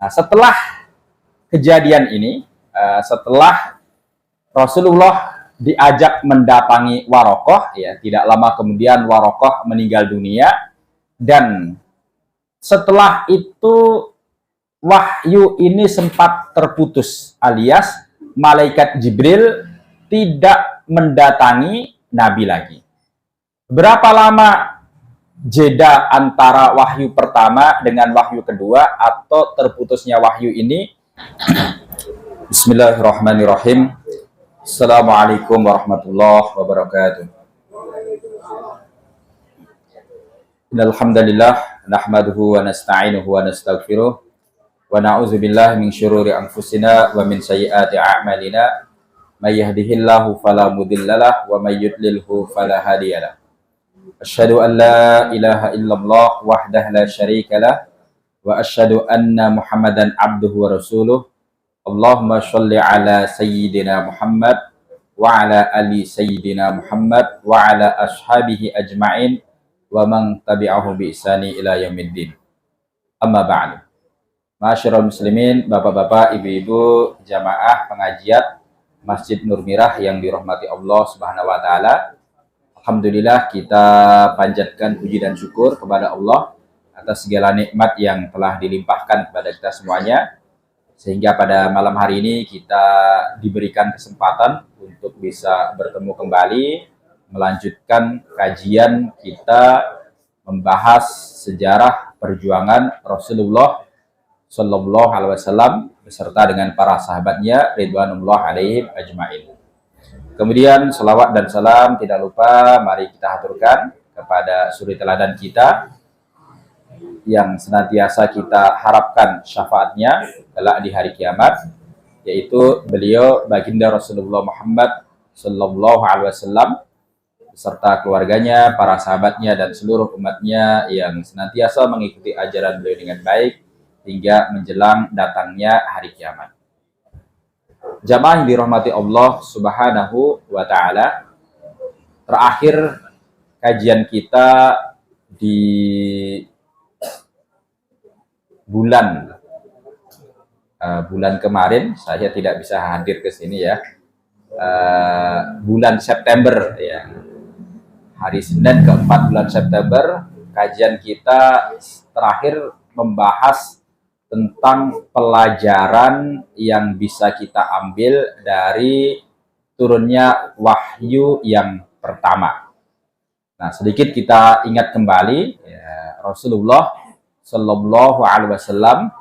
Nah, setelah kejadian ini, setelah Rasulullah diajak mendatangi Warokoh, ya, tidak lama kemudian Warokoh meninggal dunia, dan setelah itu wahyu ini sempat terputus, alias malaikat Jibril tidak mendatangi Nabi lagi. Berapa lama jeda antara wahyu pertama dengan wahyu kedua atau terputusnya wahyu ini? Bismillahirrahmanirrahim. Assalamualaikum warahmatullahi wabarakatuh. Alhamdulillah, nahmaduhu wa nasta'inuhu wa nastaghfiruh wa na'udzu billahi min syururi anfusina wa min sayyiati a'malina. May yahdihillahu fala mudhillalah wa may yudlilhu fala hadiyalah. Asyhadu an la ilaha illallah wahdahu la syarikalah wa asyhadu anna Muhammadan abduhu wa rasuluh. Allahumma shalli ala sayyidina Muhammad wa ala ali sayyidina Muhammad wa ala ashabihi ajma'in wa man tabi'ahu bi ihsani ila yaumiddin. Amma ba'du. Ma'asyiral muslimin, bapak-bapak, ibu-ibu, jamaah pengajian Masjid Nur Mirah yang dirahmati Allah Subhanahu wa taala. Alhamdulillah, kita panjatkan puji dan syukur kepada Allah atas segala nikmat yang telah dilimpahkan kepada kita semuanya, sehingga pada malam hari ini kita diberikan kesempatan untuk bisa bertemu kembali, melanjutkan kajian kita membahas sejarah perjuangan Rasulullah Shallallahu Alaihi Wasallam beserta dengan para sahabatnya ridwanullah alaihim ajmain. Kemudian salawat dan salam tidak lupa mari kita haturkan kepada suri teladan kita yang senantiasa kita harapkan syafaatnya kelak di hari kiamat, yaitu beliau baginda Rasulullah Muhammad Shallallahu Alaihi Wasallam beserta keluarganya, para sahabatnya dan seluruh umatnya yang senantiasa mengikuti ajaran beliau dengan baik hingga menjelang datangnya hari kiamat. Jamaah yang dirahmati Allah Subhanahu wa taala, terakhir kajian kita di bulan kemarin, saya tidak bisa hadir ke sini ya. Bulan September ya. Hari Senin keempat bulan September, kajian kita terakhir membahas tentang pelajaran yang bisa kita ambil dari turunnya wahyu yang pertama. Nah, sedikit kita ingat kembali, ya, Rasulullah Shallallahu Alaihi Wasallam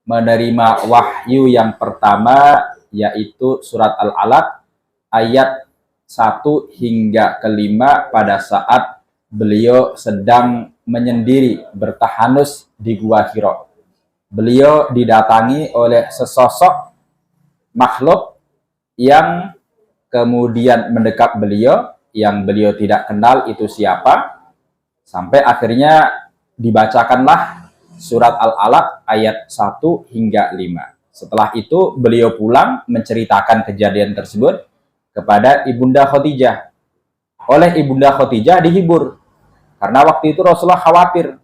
menerima wahyu yang pertama, yaitu surat Al-Alaq ayat 1 hingga ke-5 pada saat beliau sedang menyendiri bertahanus di Gua Hira. Beliau didatangi oleh sesosok makhluk yang kemudian mendekat beliau, yang beliau tidak kenal itu siapa, sampai akhirnya dibacakanlah surat Al-Alaq ayat 1 hingga 5. Setelah itu beliau pulang menceritakan kejadian tersebut kepada Ibunda Khadijah. Oleh Ibunda Khadijah dihibur, karena waktu itu Rasulullah khawatir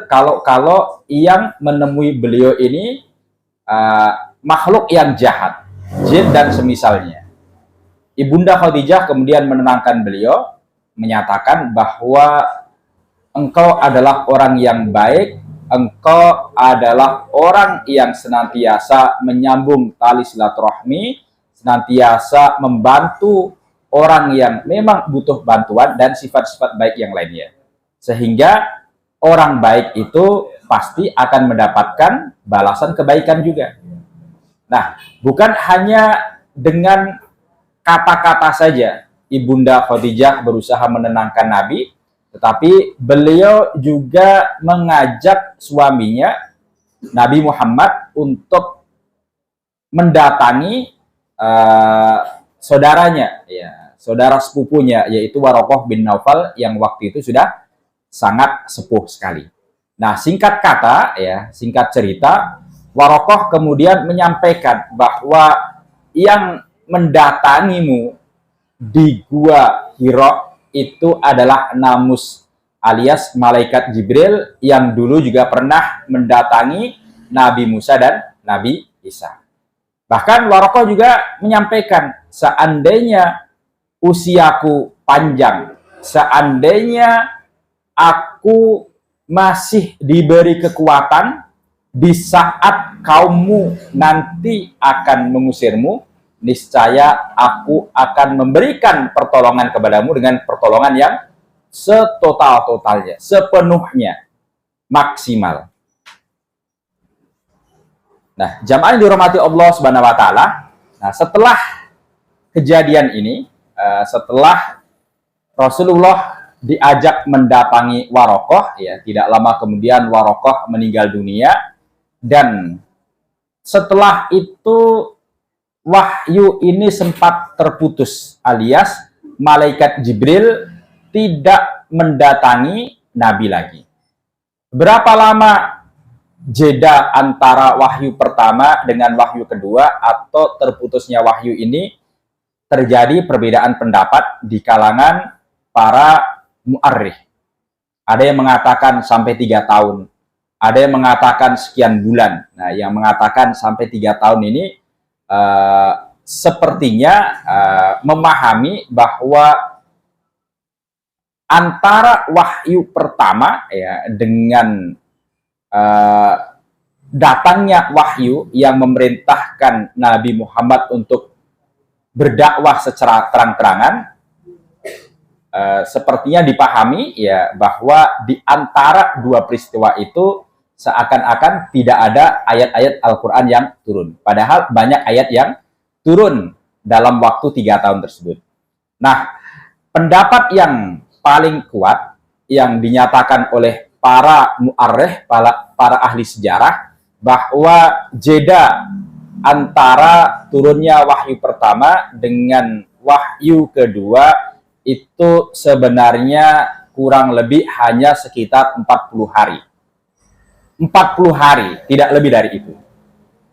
kalau yang menemui beliau ini makhluk yang jahat, jin dan semisalnya. Ibunda Khadijah kemudian menenangkan beliau, menyatakan bahwa engkau adalah orang yang baik, engkau adalah orang yang senantiasa menyambung tali silaturahmi, senantiasa membantu orang yang memang butuh bantuan dan sifat-sifat baik yang lainnya. Sehingga orang baik itu pasti akan mendapatkan balasan kebaikan juga. Nah, bukan hanya dengan kata-kata saja Ibunda Khadijah berusaha menenangkan Nabi, tetapi beliau juga mengajak suaminya Nabi Muhammad untuk mendatangi saudaranya, ya, saudara sepupunya, yaitu Warokoh bin Naufal yang waktu itu sudah sangat sepuh sekali. Nah, singkat kata, ya, singkat cerita, Warokoh kemudian menyampaikan bahwa yang mendatangimu di Gua Hira itu adalah Namus alias malaikat Jibril yang dulu juga pernah mendatangi Nabi Musa dan Nabi Isa. Bahkan Waraqah juga menyampaikan, seandainya usiaku panjang, seandainya aku masih diberi kekuatan di saat kaummu nanti akan mengusirmu, niscaya aku akan memberikan pertolongan kepadamu dengan pertolongan yang setotal-totalnya, sepenuhnya, maksimal. Nah, jamaah yang dirahmati Allah Subhanahu wa taala, nah setelah kejadian ini, setelah Rasulullah diajak mendatangi Waraqah, ya, tidak lama kemudian Waraqah meninggal dunia, dan setelah itu wahyu ini sempat terputus, alias malaikat Jibril tidak mendatangi Nabi lagi. Berapa lama jeda antara wahyu pertama dengan wahyu kedua atau terputusnya wahyu ini? Terjadi perbedaan pendapat di kalangan para mu'arrikh. Ada yang mengatakan sampai 3 tahun, ada yang mengatakan sekian bulan. Nah, yang mengatakan sampai 3 tahun ini sepertinya memahami bahwa antara wahyu pertama, ya, dengan datangnya wahyu yang memerintahkan Nabi Muhammad untuk berdakwah secara terang-terangan, sepertinya dipahami, ya, bahwa di antara dua peristiwa itu seakan-akan tidak ada ayat-ayat Al-Quran yang turun. Padahal banyak ayat yang turun dalam waktu 3 tahun tersebut. Nah, pendapat yang paling kuat yang dinyatakan oleh para mu'arrikh, para ahli sejarah, bahwa jeda antara turunnya wahyu pertama dengan wahyu kedua itu sebenarnya kurang lebih hanya sekitar 40 hari. 40 hari, tidak lebih dari itu.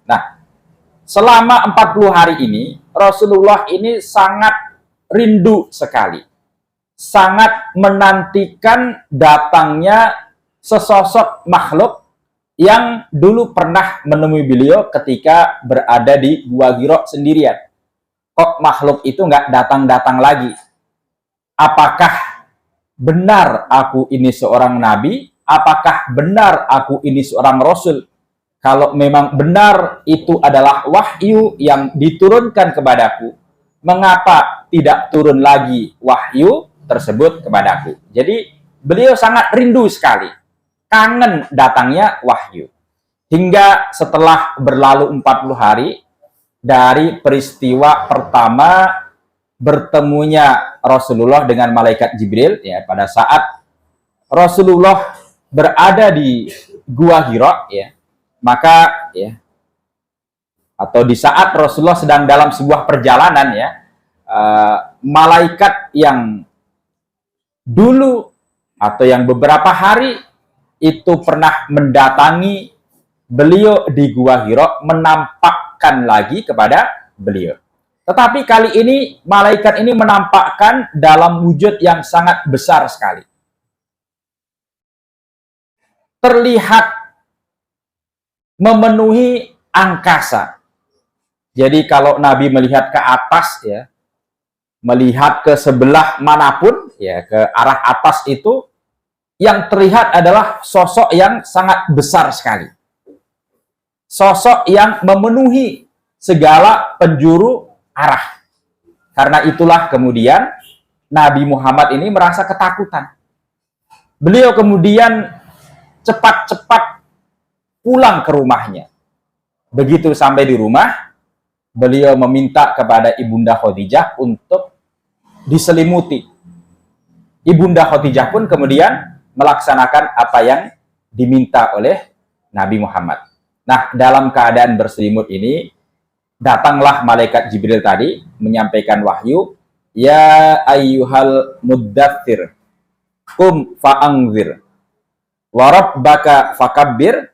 Nah, selama 40 hari ini, Rasulullah ini sangat rindu sekali, sangat menantikan datangnya sesosok makhluk yang dulu pernah menemui beliau ketika berada di Gua Hira sendirian. Kok makhluk itu nggak datang-datang lagi? Apakah benar aku ini seorang nabi? Apakah benar aku ini seorang rasul? Kalau memang benar itu adalah wahyu yang diturunkan kepadaku, mengapa tidak turun lagi wahyu tersebut kepadaku? Jadi beliau sangat rindu sekali, kangen datangnya wahyu. Hingga setelah berlalu 40 hari dari peristiwa pertama bertemunya Rasulullah dengan malaikat Jibril, ya, pada saat Rasulullah berada di Gua Hira, ya, maka, ya, atau di saat Rasulullah sedang dalam sebuah perjalanan, ya, malaikat yang dulu atau yang beberapa hari itu pernah mendatangi beliau di Gua Hira menampakkan lagi kepada beliau. Tetapi kali ini malaikat ini menampakkan dalam wujud yang sangat besar sekali. Terlihat memenuhi angkasa. Jadi kalau Nabi melihat ke atas, ya, melihat ke sebelah manapun, ya, ke arah atas itu, yang terlihat adalah sosok yang sangat besar sekali. Sosok yang memenuhi segala penjuru arah. Karena itulah kemudian Nabi Muhammad ini merasa ketakutan. Beliau kemudian cepat-cepat pulang ke rumahnya. Begitu sampai di rumah, beliau meminta kepada Ibunda Khadijah untuk diselimuti. Ibunda Khadijah pun kemudian melaksanakan apa yang diminta oleh Nabi Muhammad. Nah, dalam keadaan berselimut ini, datanglah malaikat Jibril tadi menyampaikan wahyu, ya ayyuhal muddathir, qum fa'angzir, wa rabbaka fakabbir,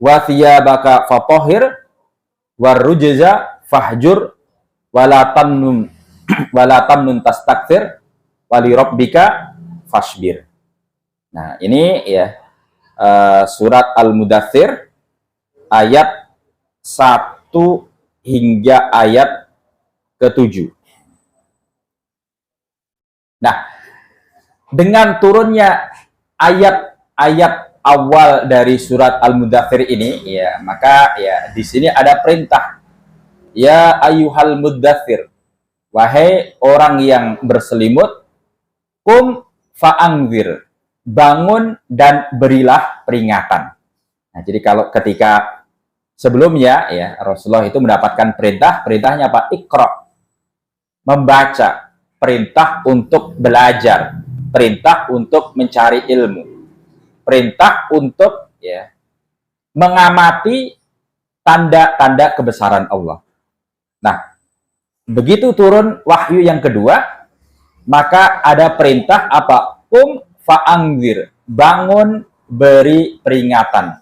wa thiyabaka fatahhir, wa rujza fahjur, wa la tamnun tastakthir, wa li rabbika fasbir. Nah, ini, ya, surat Al-Mudaththir ayat 1 hingga ayat ke-7. Nah, dengan turunnya ayat-ayat awal dari surat Al-Mudzatsir ini, ya, maka ya di sini ada perintah, ya ayyuhal mudzatsir, wahai orang yang berselimut, kum fa'angzir, bangun dan berilah peringatan. Nah, jadi kalau ketika sebelumnya ya Rasulullah itu mendapatkan perintahnya apa? Iqra, membaca, perintah untuk belajar, perintah untuk mencari ilmu, perintah untuk ya mengamati tanda-tanda kebesaran Allah. Nah, begitu turun wahyu yang kedua, maka ada perintah apa? Fa'angzir, bangun beri peringatan,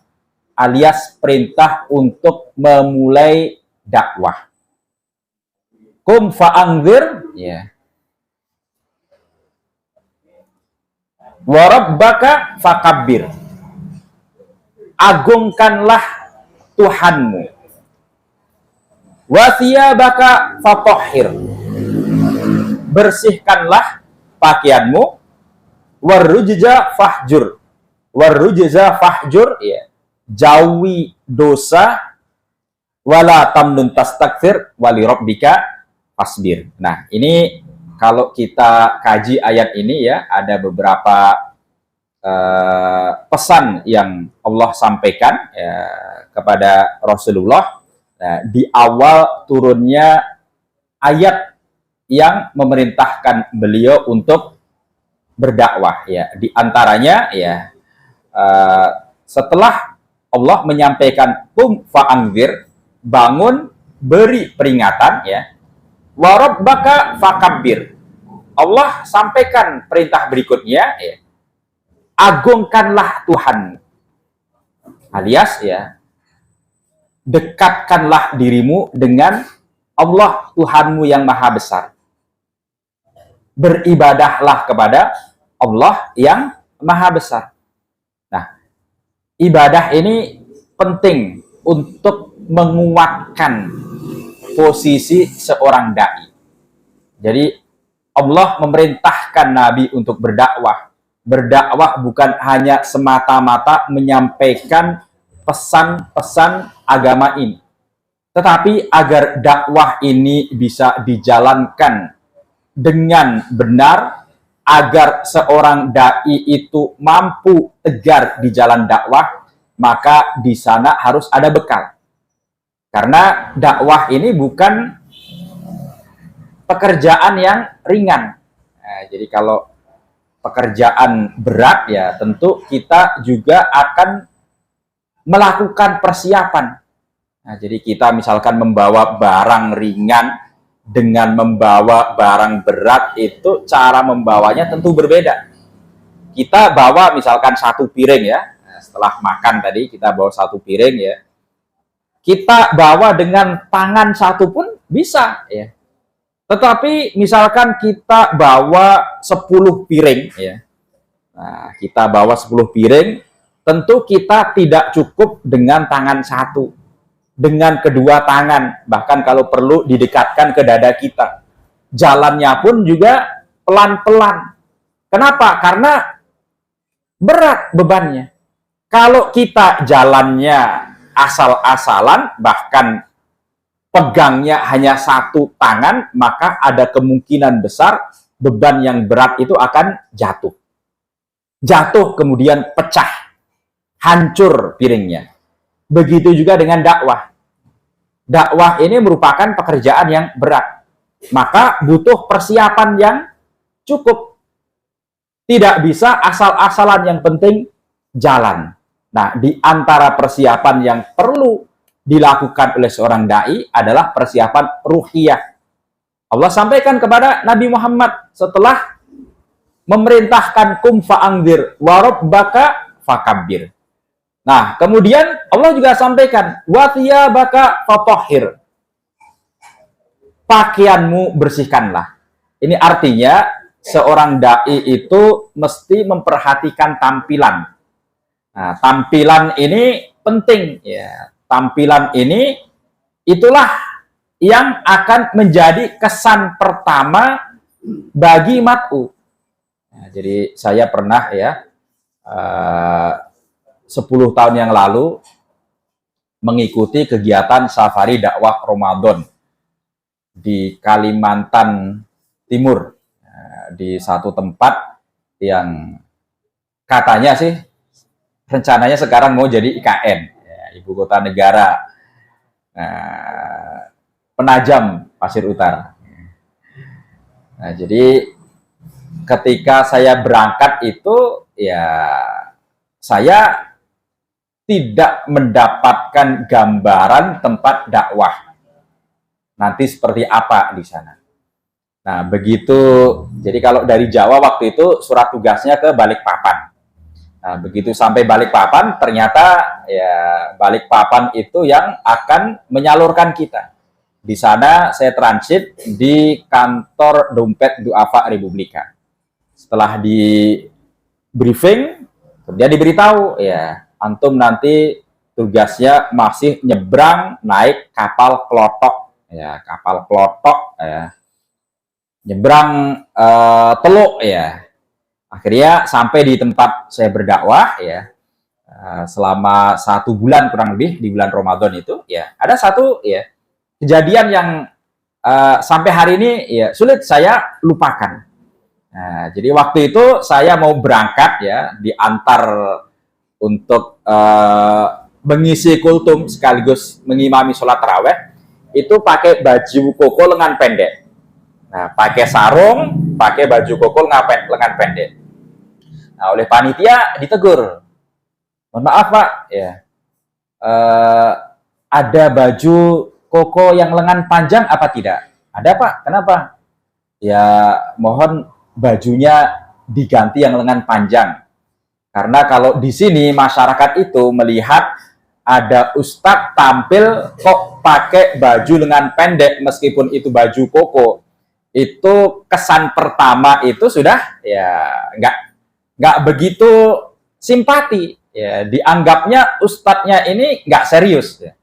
alias perintah untuk memulai dakwah. Fa'angzir, ya. Wa rabbaka fakabbir, agungkanlah Tuhanmu. Wa thiyabaka fatahhir, bersihkanlah pakaianmu. Warrujza fahjur, warrujza fahjur, ya, jauhi dosa. Wala tamnun tastakthir wali rabbika fasbir. Nah, ini kalau kita kaji ayat ini ya, ada beberapa pesan yang Allah sampaikan ya, kepada Rasulullah. Nah, di awal turunnya ayat yang memerintahkan beliau untuk berdakwah ya, di antaranya ya setelah Allah menyampaikan fa'angzir, bangun beri peringatan, ya, wa rabbaka fakabbir, Allah sampaikan perintah berikutnya, ya, agungkanlah Tuhan, alias ya dekatkanlah dirimu dengan Allah Tuhanmu yang maha besar, beribadahlah kepada Allah yang maha besar. Nah, ibadah ini penting untuk menguatkan posisi seorang dai. Jadi Allah memerintahkan Nabi untuk berdakwah. Berdakwah bukan hanya semata-mata menyampaikan pesan-pesan agama ini, tetapi agar dakwah ini bisa dijalankan dengan benar, agar seorang dai itu mampu tegar di jalan dakwah, maka di sana harus ada bekal. Karena dakwah ini bukan pekerjaan yang ringan. Nah, jadi kalau pekerjaan berat ya tentu kita juga akan melakukan persiapan. Nah, jadi kita misalkan membawa barang ringan dengan membawa barang berat, itu cara membawanya tentu berbeda. Kita bawa misalkan satu piring ya, setelah makan tadi kita bawa satu piring ya, kita bawa dengan tangan satu pun bisa ya. Tetapi misalkan kita bawa 10 piring ya, nah, kita bawa 10 piring, tentu kita tidak cukup dengan tangan satu, dengan kedua tangan, bahkan kalau perlu didekatkan ke dada kita. Jalannya pun juga pelan-pelan. Kenapa? Karena berat bebannya. Kalau kita jalannya asal-asalan, bahkan pegangnya hanya satu tangan, maka ada kemungkinan besar beban yang berat itu akan jatuh. Jatuh kemudian pecah, hancur piringnya. Begitu juga dengan dakwah. Dakwah ini merupakan pekerjaan yang berat. Maka butuh persiapan yang cukup. Tidak bisa asal-asalan, yang penting jalan. Nah, di antara persiapan yang perlu dilakukan oleh seorang dai adalah persiapan ruhiyah. Allah sampaikan kepada Nabi Muhammad setelah memerintahkan fa'angzir wa rabbaka fakabbir. Nah, kemudian Allah juga sampaikan wa thiyabaka fatahhir, pakaianmu bersihkanlah. Ini artinya seorang dai itu mesti memperhatikan tampilan. Nah, tampilan ini penting ya. tampilan ini itulah yang akan menjadi kesan pertama bagi mat'u. Nah, jadi saya pernah ya 10 tahun yang lalu mengikuti kegiatan safari dakwah Ramadan di Kalimantan Timur, di satu tempat yang katanya sih rencananya sekarang mau jadi IKN, ya, ibu kota negara, Penajam Pasir Utara. Nah, jadi ketika saya berangkat itu ya saya tidak mendapatkan gambaran tempat dakwah nanti seperti apa di sana. Nah, begitu, jadi kalau dari Jawa waktu itu surat tugasnya ke Balikpapan. Nah, begitu sampai Balikpapan, ternyata ya Balikpapan itu yang akan menyalurkan kita. Di sana saya transit di kantor Dompet Duafa Republika. Setelah di briefing, kemudian diberitahu, ya, antum nanti tugasnya masih nyebrang naik kapal klotok, ya, kapal klotok, ya, nyebrang Teluk, ya. Akhirnya sampai di tempat saya berdakwah, ya, selama 1 bulan kurang lebih di bulan Ramadan itu, ya, ada satu ya kejadian yang sampai hari ini ya sulit saya lupakan. Nah, jadi waktu itu saya mau berangkat ya, diantar untuk mengisi kultum sekaligus mengimami sholat taraweh, itu pakai baju koko lengan pendek. Nah, pakai sarung, pakai baju koko lengan pendek. Nah, oleh panitia ditegur, mohon maaf Pak, ya, ada baju koko yang lengan panjang apa tidak? Ada Pak, kenapa? Ya, mohon bajunya diganti yang lengan panjang. Karena kalau di sini masyarakat itu melihat ada ustadz tampil kok pakai baju lengan pendek meskipun itu baju koko, itu kesan pertama itu sudah ya nggak begitu simpati, ya, dianggapnya ustadznya ini nggak serius, ya.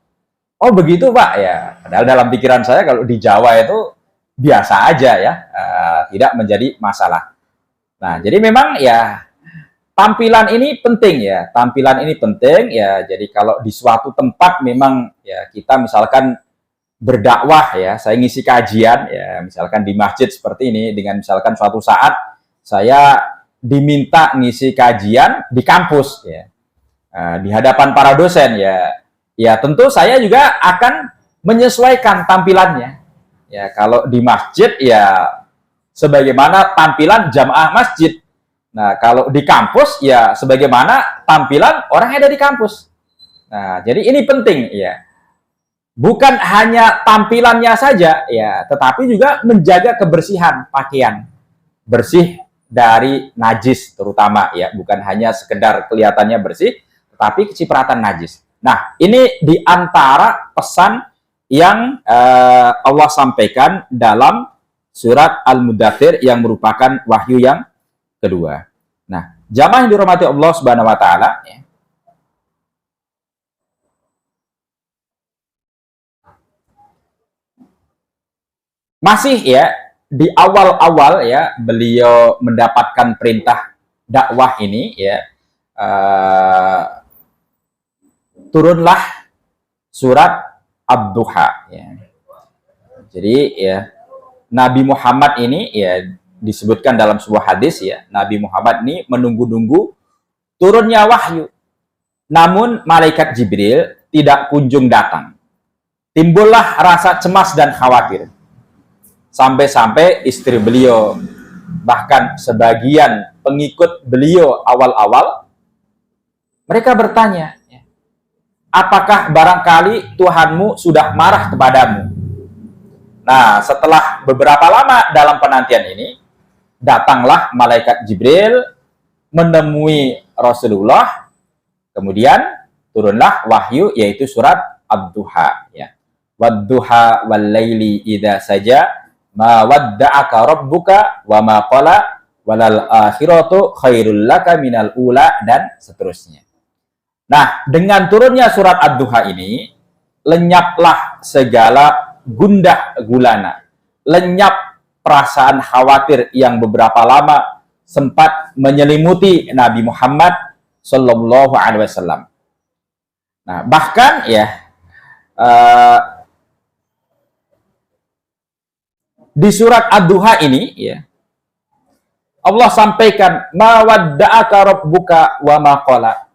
Oh begitu Pak, ya, padahal dalam pikiran saya kalau di Jawa itu biasa aja, ya, tidak menjadi masalah. Nah, jadi memang ya tampilan ini penting, ya, tampilan ini penting, ya. Jadi kalau di suatu tempat memang ya kita misalkan berdakwah, ya, saya ngisi kajian, ya, misalkan di masjid seperti ini, dengan misalkan suatu saat saya diminta ngisi kajian di kampus, ya, di hadapan para dosen, ya, ya tentu saya juga akan menyesuaikan tampilannya, ya. Kalau di masjid ya sebagaimana tampilan jamaah masjid. Nah, kalau di kampus ya sebagaimana tampilan orang yang ada di kampus. Nah, jadi ini penting, ya. Bukan hanya tampilannya saja, ya, tetapi juga menjaga kebersihan pakaian. Bersih dari najis terutama, ya, bukan hanya sekedar kelihatannya bersih, tetapi kecipratan najis. Nah, ini di antara pesan yang Allah sampaikan dalam surat Al-Mudaththir yang merupakan wahyu yang kedua. Nah, jamaah yang dirahmati Allah Subhanahu wa taala, ya. Masih ya di awal-awal, ya, beliau mendapatkan perintah dakwah ini, ya, turunlah surat Ad-Duha, ya. Jadi ya Nabi Muhammad ini ya disebutkan dalam sebuah hadis, ya, Nabi Muhammad ini menunggu-nunggu turunnya wahyu. Namun malaikat Jibril tidak kunjung datang. Timbullah rasa cemas dan khawatir. Sampai-sampai istri beliau, bahkan sebagian pengikut beliau awal-awal, mereka bertanya, apakah barangkali Tuhanmu sudah marah kepadamu? Nah, setelah beberapa lama dalam penantian ini, datanglah malaikat Jibril menemui Rasulullah, kemudian turunlah wahyu, yaitu surat Ad-Duha, ya. Wad-duha wal-laili idza saja ma wadda'aka rabbuka wa ma qala walal akhiratu khairul laka minal ula, dan seterusnya. Nah, dengan turunnya surat Ad-Duha ini, lenyaplah segala gundah gulana, lenyap perasaan khawatir yang beberapa lama sempat menyelimuti Nabi Muhammad Sallallahu Alaihi Wasallam. Nah, bahkan ya di surat Ad-Duha ini ya Allah sampaikan ma wadda'aka rabbuka wa ma qala.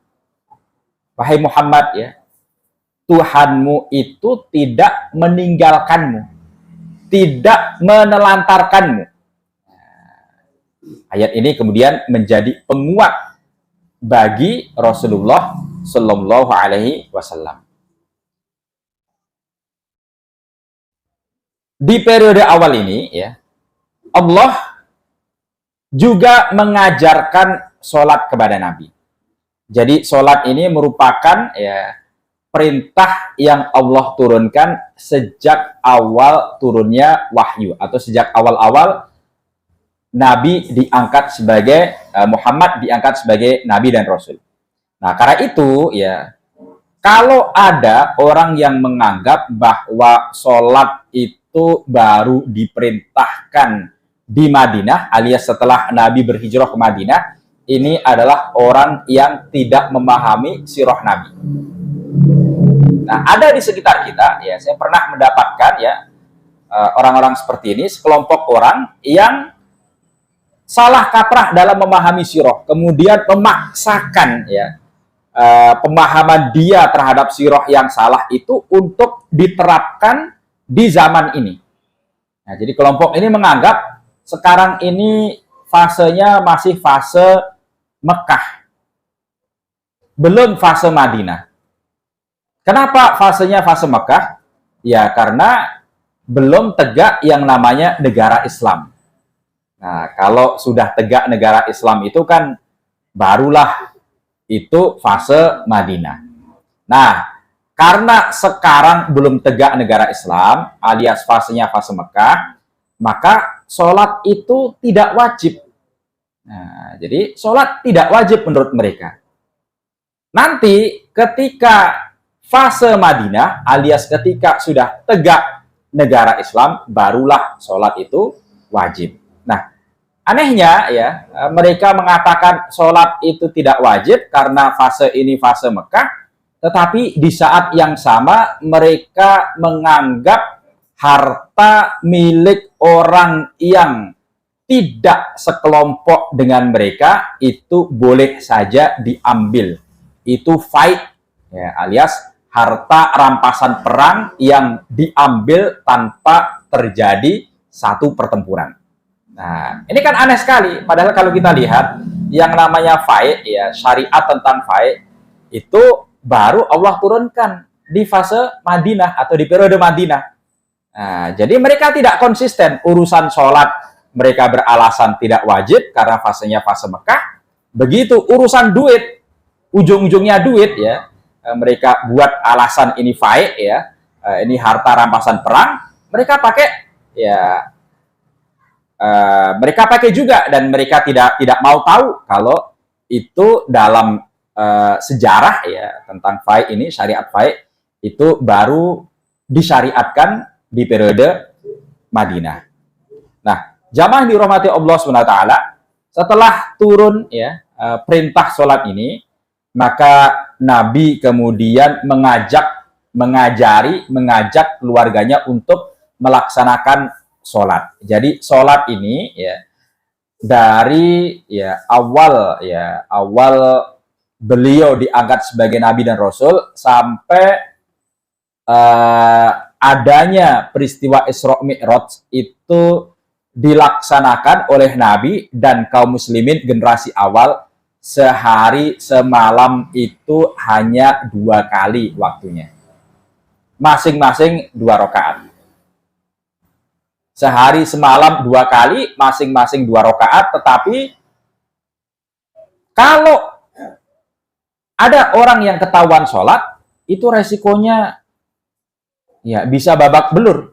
Wahai Muhammad ya, Tuhanmu itu tidak meninggalkanmu, tidak menelantarkanmu. Ayat ini kemudian menjadi penguat bagi Rasulullah Sallallahu Alaihi Wasallam. Di periode awal ini ya, Allah juga mengajarkan sholat kepada Nabi. Jadi sholat ini merupakan ya perintah yang Allah turunkan sejak awal turunnya wahyu, atau sejak awal-awal Nabi diangkat sebagai Muhammad diangkat sebagai Nabi dan Rasul. Nah, karena itu ya, kalau ada orang yang menganggap bahwa sholat itu baru diperintahkan di Madinah, alias setelah Nabi berhijrah ke Madinah, ini adalah orang yang tidak memahami sirah Nabi. Nah, ada di sekitar kita, ya, saya pernah mendapatkan ya orang-orang seperti ini, sekelompok orang yang salah kaprah dalam memahami sirah, kemudian memaksakan ya pemahaman dia terhadap sirah yang salah itu untuk diterapkan di zaman ini. Nah, jadi kelompok ini menganggap sekarang ini fasenya masih fase Mekah, belum fase Madinah. Kenapa fasenya fase Mekah? Ya, karena belum tegak yang namanya negara Islam. Nah, kalau sudah tegak negara Islam itu kan barulah itu fase Madinah. Nah, karena sekarang belum tegak negara Islam, alias fasenya fase Mekah, maka sholat itu tidak wajib. Nah, jadi sholat tidak wajib menurut mereka. Nanti ketika fase Madinah, alias ketika sudah tegak negara Islam, barulah sholat itu wajib. Nah, anehnya ya, mereka mengatakan sholat itu tidak wajib karena fase ini fase Mekah, tetapi di saat yang sama mereka menganggap harta milik orang yang tidak sekelompok dengan mereka itu boleh saja diambil. Itu fight, ya, alias harta rampasan perang yang diambil tanpa terjadi satu pertempuran. Nah, ini kan aneh sekali. Padahal kalau kita lihat yang namanya fight, ya, syariat tentang fight itu baru Allah turunkan di fase Madinah atau di periode Madinah. Nah, jadi mereka tidak konsisten. Urusan sholat mereka beralasan tidak wajib karena fasenya fase Mekah. Begitu urusan duit, ujung-ujungnya duit ya, mereka buat alasan ini faik ya, ini harta rampasan perang, mereka pakai ya, mereka pakai juga, dan mereka tidak mau tahu kalau itu dalam sejarah ya tentang faik ini, syariat faik itu baru disyariatkan di periode Madinah. Nah, jamaah dirahmati Allah SWT, setelah turun ya perintah sholat ini, maka Nabi kemudian mengajak keluarganya untuk melaksanakan sholat. Jadi sholat ini ya dari awal beliau diangkat sebagai Nabi dan Rasul sampai adanya peristiwa Isra Mi'raj itu dilaksanakan oleh Nabi dan kaum muslimin generasi awal sehari semalam itu hanya 2 kali waktunya. Masing-masing 2 rakaat. Sehari semalam 2 kali, masing-masing 2 rakaat, tetapi kalau ada orang yang ketahuan sholat, itu resikonya ya bisa babak belur.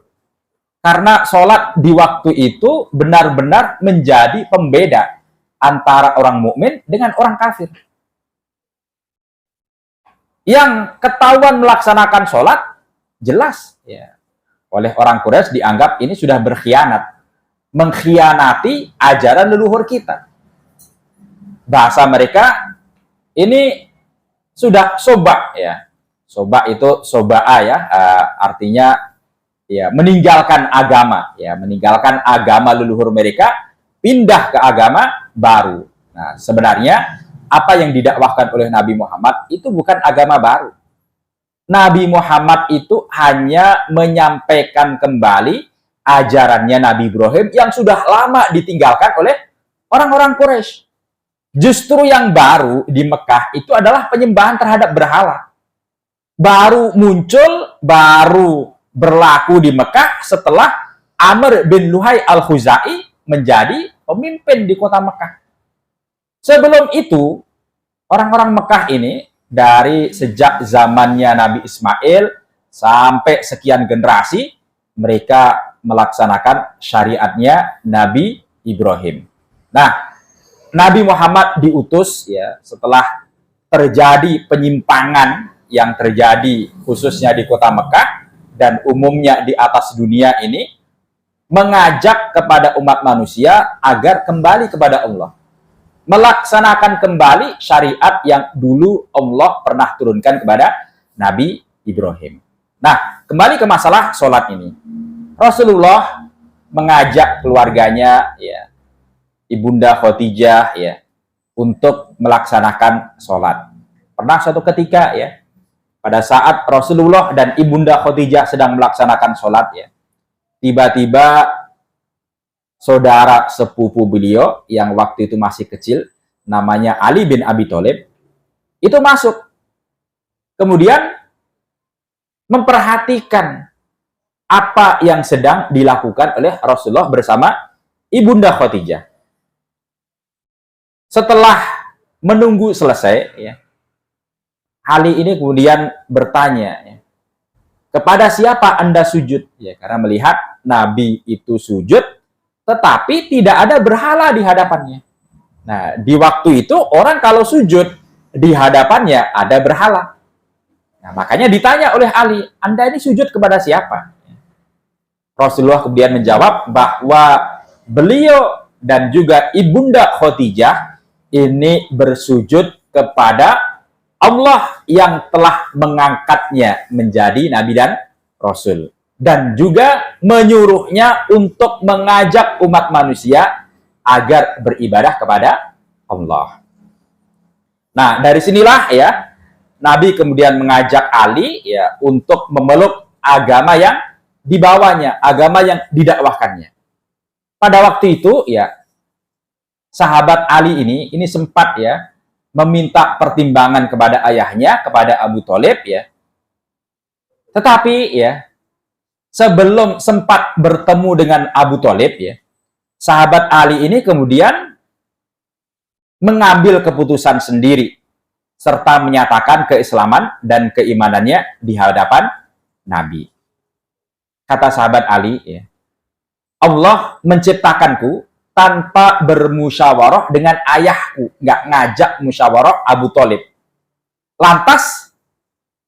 Karena sholat di waktu itu benar-benar menjadi pembeda antara orang mukmin dengan orang kafir. Yang ketahuan melaksanakan sholat, jelas ya. Oleh orang Quraisy dianggap ini sudah berkhianat, mengkhianati ajaran leluhur kita. Bahasa mereka ini sudah soba ya. Soba itu soba'a ya, artinya ya meninggalkan agama ya, meninggalkan agama leluhur mereka, pindah ke agama baru. Nah, sebenarnya apa yang didakwahkan oleh Nabi Muhammad itu bukan agama baru. Nabi Muhammad itu hanya menyampaikan kembali ajarannya Nabi Ibrahim yang sudah lama ditinggalkan oleh orang-orang Quraisy. Justru yang baru di Mekah itu adalah penyembahan terhadap berhala. Baru muncul, baru berlaku di Mekah setelah Amr bin Luhai al-Khuzai menjadi pemimpin di kota Mekah. Sebelum itu, orang-orang Mekah ini dari sejak zamannya Nabi Ismail sampai sekian generasi, mereka melaksanakan syariatnya Nabi Ibrahim. Nah, Nabi Muhammad diutus ya setelah terjadi penyimpangan yang terjadi khususnya di kota Mekah dan umumnya di atas dunia ini, mengajak kepada umat manusia agar kembali kepada Allah, melaksanakan kembali syariat yang dulu Allah pernah turunkan kepada Nabi Ibrahim. Nah, kembali ke masalah sholat ini. Rasulullah mengajak keluarganya ya, Ibunda Khadijah ya, untuk melaksanakan sholat. Pernah suatu ketika ya, pada saat Rasulullah dan Ibunda Khadijah sedang melaksanakan sholat ya, tiba-tiba saudara sepupu beliau yang waktu itu masih kecil, namanya Ali bin Abi Thalib, itu masuk. Kemudian memperhatikan apa yang sedang dilakukan oleh Rasulullah bersama Ibunda Khadijah. Setelah menunggu selesai, ya, Ali ini kemudian bertanya, ya, kepada siapa Anda sujud? Ya, karena melihat Nabi itu sujud, tetapi tidak ada berhala di hadapannya. Nah, di waktu itu orang kalau sujud di hadapannya ada berhala. Nah, makanya ditanya oleh Ali, Anda ini sujud kepada siapa? Rasulullah kemudian menjawab bahwa beliau dan juga Ibunda Khadijah ini bersujud kepada Allah yang telah mengangkatnya menjadi Nabi dan Rasul. Dan juga menyuruhnya untuk mengajak umat manusia agar beribadah kepada Allah. Nah, dari sinilah ya, Nabi kemudian mengajak Ali ya untuk memeluk agama yang dibawanya, agama yang didakwahkannya. Pada waktu itu ya, sahabat Ali ini sempat ya meminta pertimbangan kepada ayahnya, kepada Abu Thalib ya. Tetapi ya, sebelum sempat bertemu dengan Abu Thalib ya, sahabat Ali ini kemudian mengambil keputusan sendiri serta menyatakan keislaman dan keimanannya di hadapan Nabi. Kata sahabat Ali ya, Allah menciptakanku tanpa bermusyawarah dengan ayahku, nggak ngajak musyawarah Abu Thalib. Lantas,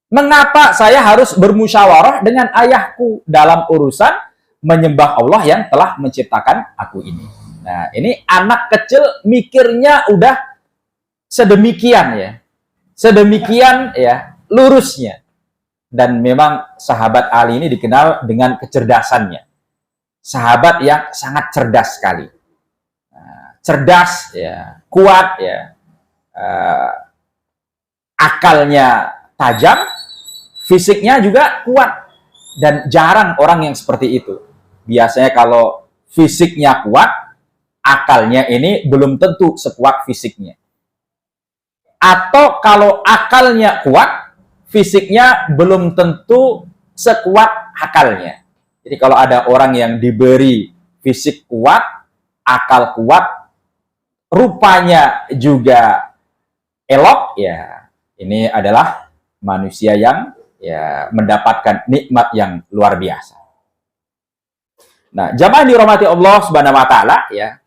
mengapa saya harus bermusyawarah dengan ayahku dalam urusan menyembah Allah yang telah menciptakan aku ini? Nah, ini anak kecil mikirnya udah sedemikian ya, sedemikian ya lurusnya. Dan memang sahabat Ali ini dikenal dengan kecerdasannya. Sahabat yang sangat cerdas sekali. Cerdas ya, kuat ya, akalnya tajam, fisiknya juga kuat, dan jarang orang yang seperti itu. Biasanya kalau fisiknya kuat, akalnya ini belum tentu sekuat fisiknya. Atau kalau akalnya kuat, fisiknya belum tentu sekuat akalnya. Jadi kalau ada orang yang diberi fisik kuat, akal kuat, rupanya juga elok, ya ini adalah manusia yang ya mendapatkan nikmat yang luar biasa. Nah, jamaah dirahmati Allah Subhanahu wa taala ya.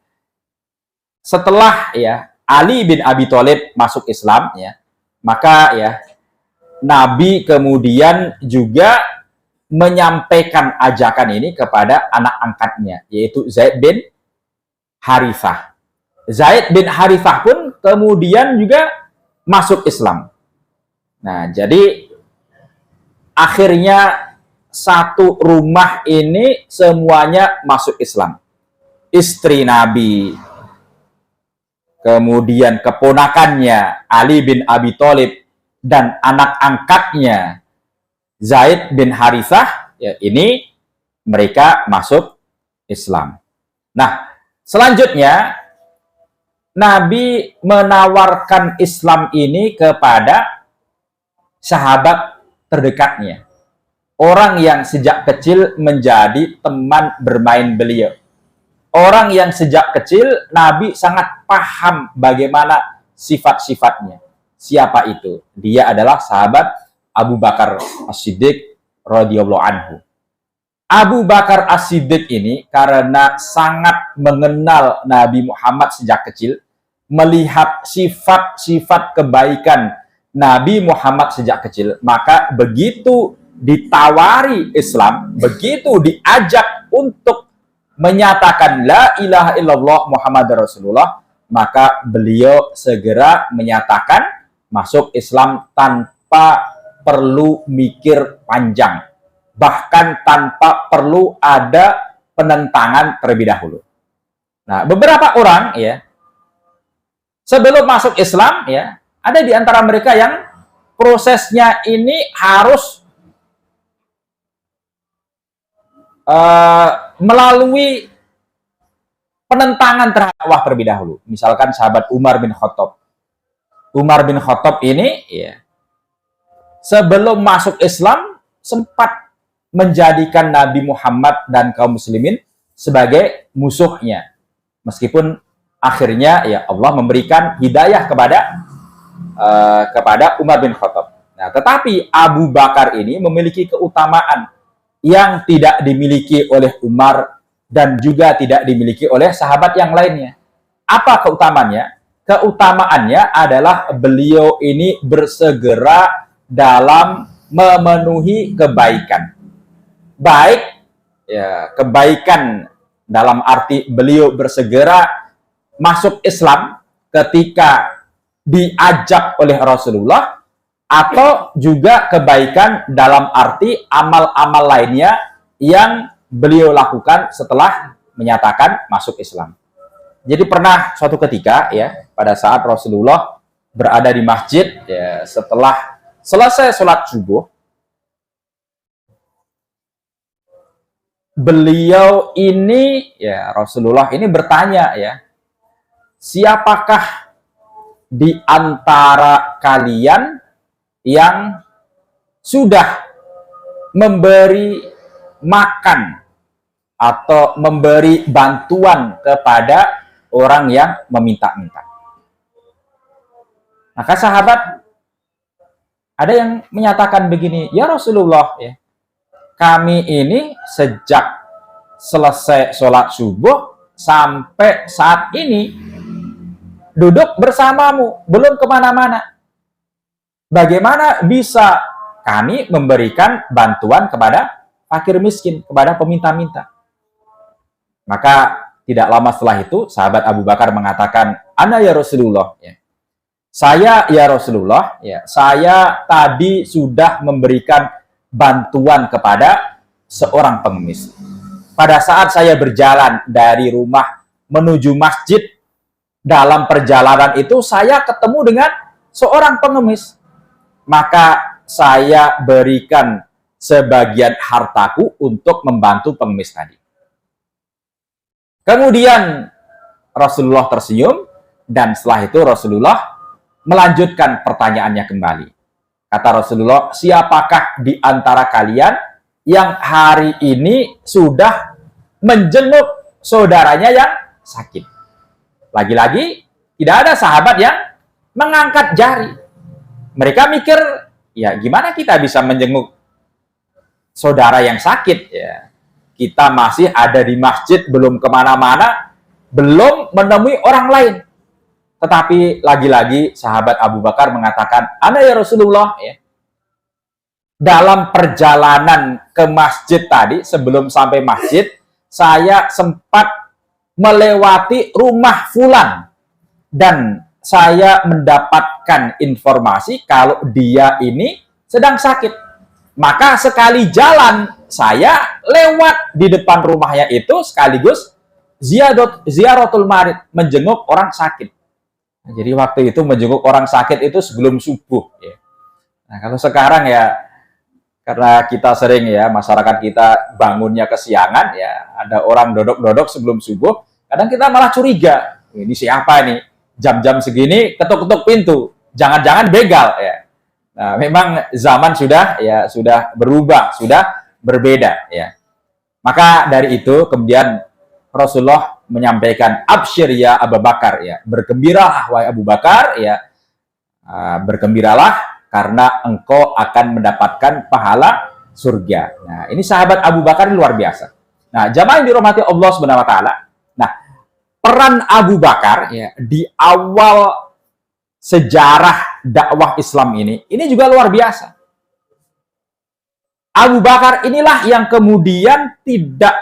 Setelah ya Ali bin Abi Thalib masuk Islam ya, maka ya Nabi kemudian juga menyampaikan ajakan ini kepada anak angkatnya, yaitu Zaid bin Harithah. Zaid bin Harithah pun kemudian juga masuk Islam. Nah, jadi akhirnya satu rumah ini semuanya masuk Islam. Istri Nabi, kemudian keponakannya Ali bin Abi Thalib, dan anak angkatnya Zaid bin Harithah, ya, ini mereka masuk Islam. Nah, selanjutnya Nabi menawarkan Islam ini kepada sahabat terdekatnya, orang yang sejak kecil menjadi teman bermain beliau, orang yang sejak kecil Nabi sangat paham bagaimana sifat-sifatnya. Siapa itu? Dia adalah sahabat Abu Bakar As-Siddiq radhiyallahu anhu. Abu Bakar As-Siddiq ini karena sangat mengenal Nabi Muhammad sejak kecil, melihat sifat-sifat kebaikan Nabi Muhammad sejak kecil, maka begitu ditawari Islam, begitu diajak untuk menyatakan la ilaha illallah Muhammad Rasulullah, maka beliau segera menyatakan masuk Islam tanpa perlu mikir panjang, bahkan tanpa perlu ada penentangan terlebih dahulu. Nah, beberapa orang ya sebelum masuk Islam ya, ada di antara mereka yang prosesnya ini harus melalui penentangan terhadap Allah terlebih dahulu. Misalkan sahabat Umar bin Khattab. Umar bin Khattab ini ya, sebelum masuk Islam sempat menjadikan Nabi Muhammad dan kaum muslimin sebagai musuhnya. Meskipun akhirnya ya Allah memberikan hidayah kepada Umar bin Khattab. Nah, tetapi Abu Bakar ini memiliki keutamaan yang tidak dimiliki oleh Umar dan juga tidak dimiliki oleh sahabat yang lainnya. Apa keutamaannya? Keutamaannya adalah beliau ini bersegera dalam memenuhi kebaikan. Baik ya, kebaikan dalam arti beliau bersegera masuk Islam ketika diajak oleh Rasulullah, atau juga kebaikan dalam arti amal-amal lainnya yang beliau lakukan setelah menyatakan masuk Islam. Jadi pernah suatu ketika ya, pada saat Rasulullah berada di masjid ya, setelah selesai sholat subuh, beliau ini ya, Rasulullah ini bertanya ya, siapakah di antara kalian yang sudah memberi makan atau memberi bantuan kepada orang yang meminta-minta? Maka sahabat ada yang menyatakan begini, ya Rasulullah, ya, kami ini sejak selesai sholat subuh sampai saat ini duduk bersamamu, belum kemana-mana. Bagaimana bisa kami memberikan bantuan kepada fakir miskin, kepada peminta-minta? Maka tidak lama setelah itu, sahabat Abu Bakar mengatakan, ana ya Rasulullah, ya, saya ya Rasulullah, ya, saya tadi sudah memberikan bantuan kepada seorang pengemis. Pada saat saya berjalan dari rumah menuju masjid, dalam perjalanan itu saya ketemu dengan seorang pengemis. Maka saya berikan sebagian hartaku untuk membantu pengemis tadi. Kemudian Rasulullah tersenyum, dan setelah itu Rasulullah melanjutkan pertanyaannya kembali. Kata Rasulullah, siapakah di antara kalian yang hari ini sudah menjenguk saudaranya yang sakit? Lagi-lagi tidak ada sahabat yang mengangkat jari. Mereka mikir, ya gimana kita bisa menjenguk saudara yang sakit? Ya, kita masih ada di masjid, belum kemana-mana, belum menemui orang lain. Tetapi lagi-lagi sahabat Abu Bakar mengatakan, ana ya Rasulullah, ya, dalam perjalanan ke masjid tadi, sebelum sampai masjid, saya sempat melewati rumah fulan dan saya mendapatkan informasi kalau dia ini sedang sakit. Maka sekali jalan saya lewat di depan rumahnya itu sekaligus ziaratul marid, menjenguk orang sakit. Jadi waktu itu menjenguk orang sakit itu sebelum subuh ya. Nah, kalau sekarang ya, karena kita sering ya, masyarakat kita bangunnya kesiangan ya, ada orang dodok-dodok sebelum subuh, kadang kita malah curiga, ini siapa nih? Jam-jam segini ketuk-ketuk pintu, jangan-jangan begal ya. Nah, memang zaman sudah berubah, sudah berbeda ya. Maka dari itu kemudian Rasulullah menyampaikan, absyir ya Abu Bakar ya, bergembiralah wahai Abu Bakar ya, bergembiralah karena engkau akan mendapatkan pahala surga. Nah, ini sahabat Abu Bakar ini luar biasa. Nah, jamaah yang dirahmati Allah Subhanahu wa taala. Nah, peran Abu Bakar ya di awal sejarah dakwah Islam ini juga luar biasa. Abu Bakar inilah yang kemudian tidak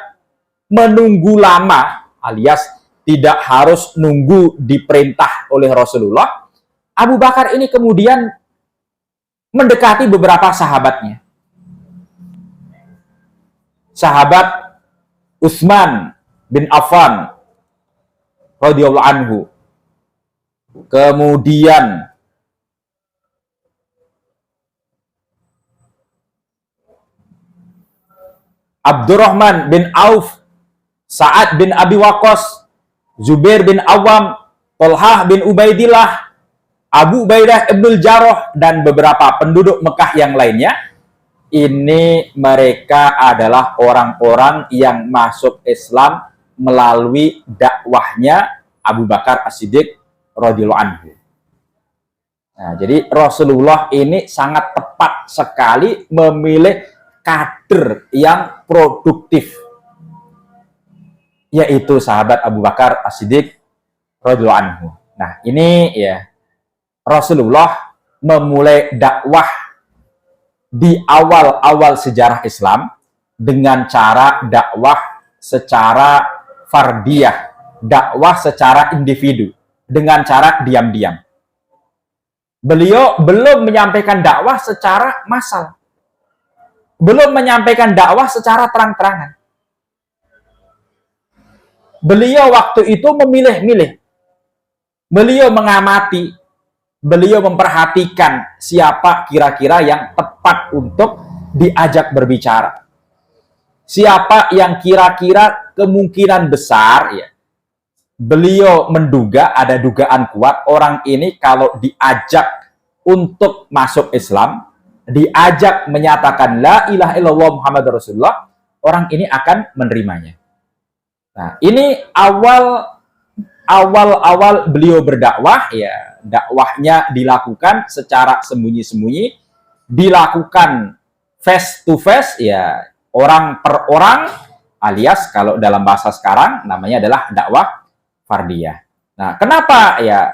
menunggu lama, alias tidak harus nunggu diperintah oleh Rasulullah. Abu Bakar ini kemudian mendekati beberapa sahabatnya. Sahabat Utsman bin Affan radhiyallahu anhu. Kemudian Abdurrahman bin Auf, Sa'ad bin Abi Waqqas, Zubair bin Awam, Thalhah bin Ubaidillah, Abu Ubaidah ibnul Jarrah, dan beberapa penduduk Mekah yang lainnya. Ini mereka adalah orang-orang yang masuk Islam melalui dakwahnya Abu Bakar As-Siddiq radhiyallahu anhu. Nah, jadi Rasulullah ini sangat tepat sekali memilih kader yang produktif, yaitu sahabat Abu Bakar As-Siddiq radhiyallahu anhu. Nah, ini ya, Rasulullah memulai dakwah di awal-awal sejarah Islam dengan cara dakwah secara fardiyah, dakwah secara individu, dengan cara diam-diam. Beliau belum menyampaikan dakwah secara massal, belum menyampaikan dakwah secara terang-terangan. Beliau waktu itu memilih-milih, beliau mengamati, beliau memperhatikan siapa kira-kira yang tepat untuk diajak berbicara. Siapa yang kira-kira kemungkinan besar ya, beliau menduga, ada dugaan kuat, orang ini kalau diajak untuk masuk Islam, diajak menyatakan la ilaha illallah Muhammad Rasulullah, orang ini akan menerimanya. Nah, ini awal beliau berdakwah ya. Dakwahnya dilakukan secara sembunyi-sembunyi, dilakukan face to face ya, orang per orang, alias kalau dalam bahasa sekarang namanya adalah dakwah fardiyah. Nah, kenapa ya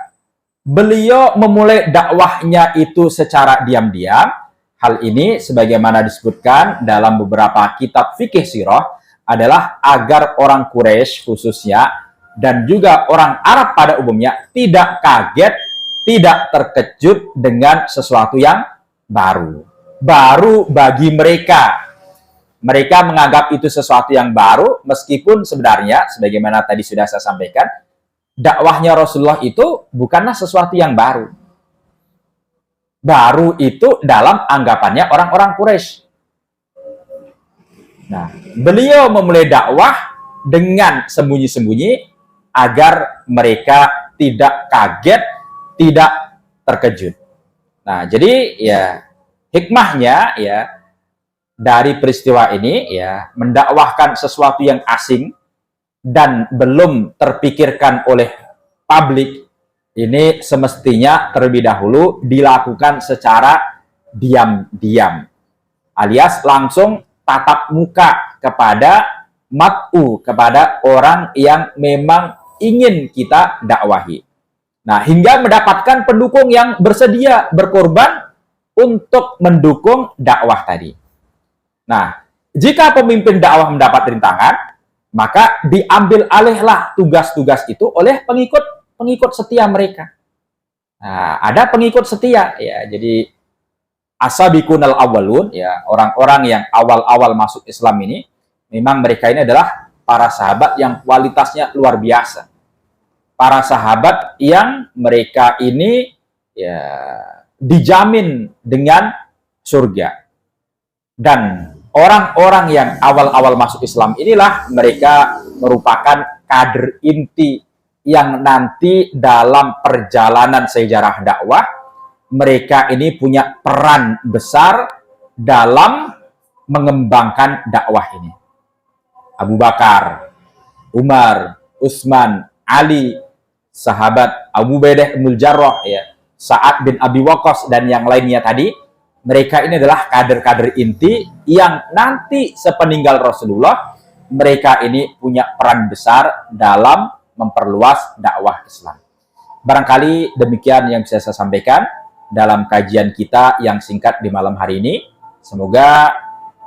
beliau memulai dakwahnya itu secara diam-diam? Hal ini sebagaimana disebutkan dalam beberapa kitab fikih sirah adalah agar orang Quraisy khususnya dan juga orang Arab pada umumnya tidak kaget, tidak terkejut dengan sesuatu yang baru. Baru bagi mereka. Mereka menganggap itu sesuatu yang baru, meskipun sebenarnya, sebagaimana tadi sudah saya sampaikan, dakwahnya Rasulullah itu bukanlah sesuatu yang baru. Baru itu dalam anggapannya orang-orang Quraisy. Nah, beliau memulai dakwah dengan sembunyi-sembunyi agar mereka tidak kaget, tidak terkejut. Nah, jadi ya hikmahnya ya dari peristiwa ini ya, mendakwahkan sesuatu yang asing dan belum terpikirkan oleh publik, ini semestinya terlebih dahulu dilakukan secara diam-diam, alias langsung tatap muka kepada mat'u, kepada orang yang memang ingin kita dakwahi. Nah, hingga mendapatkan pendukung yang bersedia berkorban untuk mendukung dakwah tadi. Nah, jika pemimpin dakwah mendapat rintangan, maka diambil alihlah tugas-tugas itu oleh pengikut setia mereka. Nah, ada pengikut setia ya. Jadi asabiqunal awwalun ya, orang-orang yang awal-awal masuk Islam ini memang mereka ini adalah para sahabat yang kualitasnya luar biasa. Para sahabat yang mereka ini ya dijamin dengan surga. Dan orang-orang yang awal-awal masuk Islam inilah mereka merupakan kader inti yang nanti dalam perjalanan sejarah dakwah mereka ini punya peran besar dalam mengembangkan dakwah ini. Abu Bakar, Umar, Utsman, Ali, sahabat Abu Ubaidah bin Jarrah, ya, Sa'ad bin Abi Waqqas dan yang lainnya tadi, mereka ini adalah kader-kader inti yang nanti sepeninggal Rasulullah mereka ini punya peran besar dalam memperluas dakwah Islam. Barangkali demikian yang bisa saya sampaikan dalam kajian kita yang singkat di malam hari ini. Semoga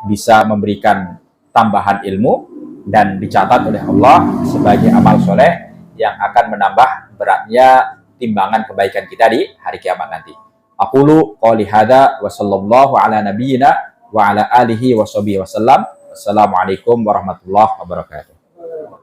bisa memberikan tambahan ilmu dan dicatat oleh Allah sebagai amal soleh yang akan menambah beratnya timbangan kebaikan kita di hari kiamat nanti. Aqulu qouli hadza wa sallallahu ala nabiyyina wa ala alihi wa sahbihi wasallam. Wassalamualaikum warahmatullahi wabarakatuh.